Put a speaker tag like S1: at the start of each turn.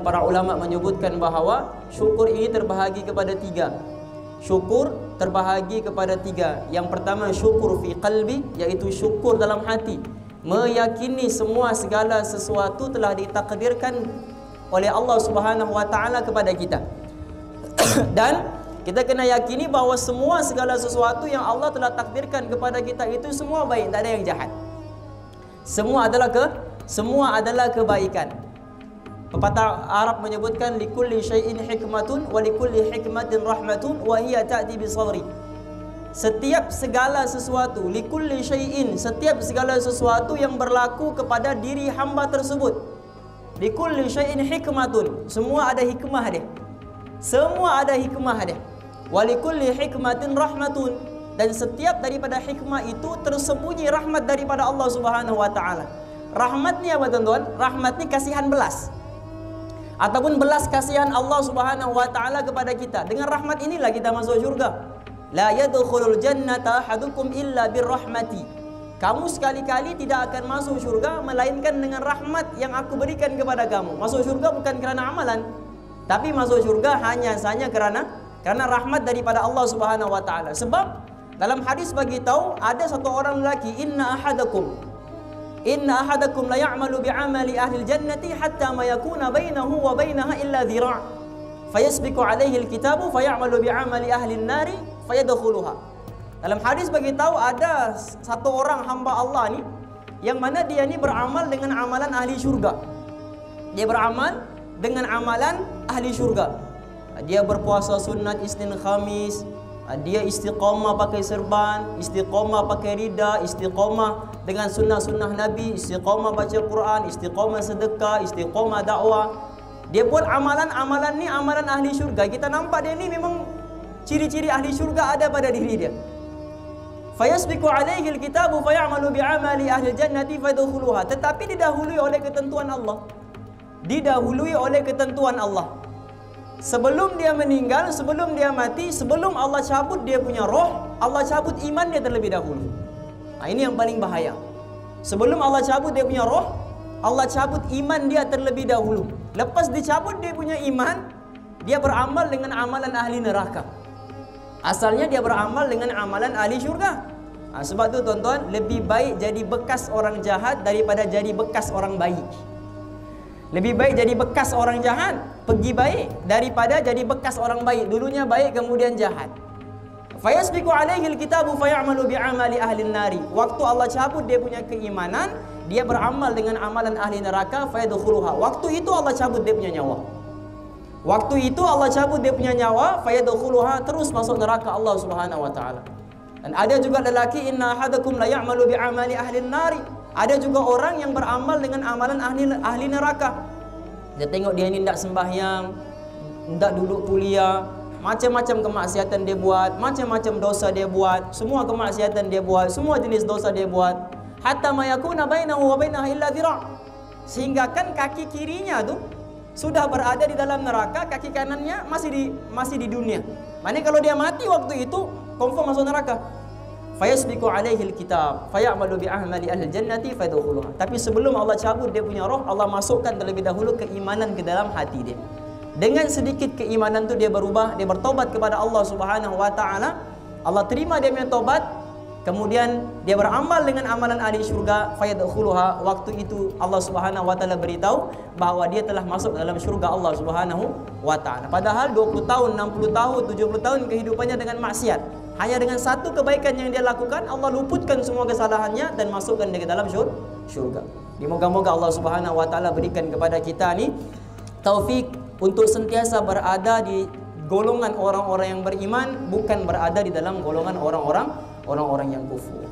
S1: Para ulama menyebutkan bahawa syukur ini terbahagi kepada tiga. Syukur terbahagi kepada tiga. Yang pertama syukur fi qalbi, iaitu syukur dalam hati, meyakini semua segala sesuatu telah ditakdirkan oleh Allah Subhanahu wa taala kepada kita. Dan kita kena yakini bahawa semua segala sesuatu yang Allah telah takdirkan kepada kita itu semua baik, tak ada yang jahat. Semua adalah kebaikan. Pepatah Arab menyebutkan likulli syai'in hikmatun wa likulli hikmatin rahmatun wa hiya ta'ti bi sabri. Setiap segala sesuatu, likulli syai'in, setiap segala sesuatu yang berlaku kepada diri hamba tersebut. Likulli syai'in hikmatun, semua ada hikmah dia. Semua ada hikmah dia. Wa likulli hikmatin rahmatun, dan setiap daripada hikmah itu tersembunyi rahmat daripada Allah Subhanahu wa taala. Rahmat ni apa tuan-tuan? Rahmat ni kasihan belas, ataupun belas kasihan Allah Subhanahu wa taala kepada kita. Dengan rahmat inilah kita masuk syurga. La yadkhulul jannata ahadukum illa birrahmati. Kamu sekali-kali tidak akan masuk syurga melainkan dengan rahmat yang aku berikan kepada kamu. Masuk syurga bukan kerana amalan, tapi masuk syurga hanya saja kerana rahmat daripada Allah Subhanahu wa taala. Sebab dalam hadis bagi tahu ada satu orang lelaki, inna ahadakum la ya'malu bi'amali ahli jannati hatta ma yakuna bainahu wa bainaha illa dhira', fayasbiqu alaihi alkitabu fayamalu bi'amali ahli an-nari fayadkhuluha. Dalam hadis bagi tahu ada satu orang hamba Allah ni yang mana dia ni beramal dengan amalan ahli syurga. Dia beramal dengan amalan ahli syurga. Dia berpuasa sunat Isnin Khamis, dia istiqamah pakai serban, istiqamah pakai rida, istiqamah dengan sunnah-sunnah Nabi, istiqamah baca Quran, istiqamah sedekah, istiqamah dakwah. Dia buat amalan-amalan ni amalan ahli syurga. Kita nampak dia ni memang ciri-ciri ahli syurga ada pada diri dia. Fayasbiqu alaihi alkitabu fayamalu bi'amali ahli jannati fayadkhuluha. Tetapi didahului oleh ketentuan Allah. Didahului oleh ketentuan Allah. Sebelum dia meninggal, sebelum dia mati, sebelum Allah cabut dia punya roh, Allah cabut iman dia terlebih dahulu. Nah, ini yang paling bahaya. Sebelum Allah cabut dia punya roh, Allah cabut iman dia terlebih dahulu. Lepas dicabut dia punya iman, dia beramal dengan amalan ahli neraka. Asalnya dia beramal dengan amalan ahli syurga. Nah, sebab tu tuan-tuan, lebih baik jadi bekas orang jahat daripada jadi bekas orang baik. Lebih baik jadi bekas orang jahat, pergi baik, daripada jadi bekas orang baik. Dulunya baik kemudian jahat. Fayasbiqu alaihi alkitabu fayamalu bi'amali ahli nari. Waktu Allah cabut dia punya keimanan, dia beramal dengan amalan ahli neraka, fayadkhuluha. Waktu itu Allah cabut dia punya nyawa. Waktu itu Allah cabut dia punya nyawa, fayadkhuluha, terus masuk neraka Allah Subhanahu wa taala. Dan ada juga lelaki, inna ahadakum la ya'malu bi'amali ahli nari. Ada juga orang yang beramal dengan amalan ahli neraka. Dia tengok dia ni tidak sembahyang, tidak duduk kuliah, macam-macam kemaksiatan dia buat, macam-macam dosa dia buat, semua kemaksiatan dia buat, semua jenis dosa dia buat. Hatta ma yakuna bainahu wa bainaha illa dhira'. Sehingga kan kaki kirinya tu sudah berada di dalam neraka, kaki kanannya masih di dunia. Maknanya kalau dia mati waktu itu confirm masuk neraka. Fayasbiqu alaihi alkitab fayamalu bi'amali ahli jannati fayadkhuluha. Tapi sebelum Allah cabut dia punya roh, Allah masukkan terlebih dahulu keimanan ke dalam hati dia. Dengan sedikit keimanan tu dia berubah, dia bertobat kepada Allah Subhanahu wa taala. Allah terima dia punya tobat, kemudian dia beramal dengan amalan ahli syurga, fayadkhuluha. Waktu itu Allah Subhanahu wa taala beritahu bahawa dia telah masuk dalam syurga Allah Subhanahu wa taala. Padahal 20 tahun, 60 tahun, 70 tahun kehidupannya dengan maksiat. Hanya dengan satu kebaikan yang dia lakukan, Allah luputkan semua kesalahannya dan masukkan dia ke dalam syurga. Moga-moga Allah Subhanahu wa taala berikan kepada kita ni taufik untuk sentiasa berada di golongan orang-orang yang beriman, bukan berada di dalam golongan orang-orang yang kufur.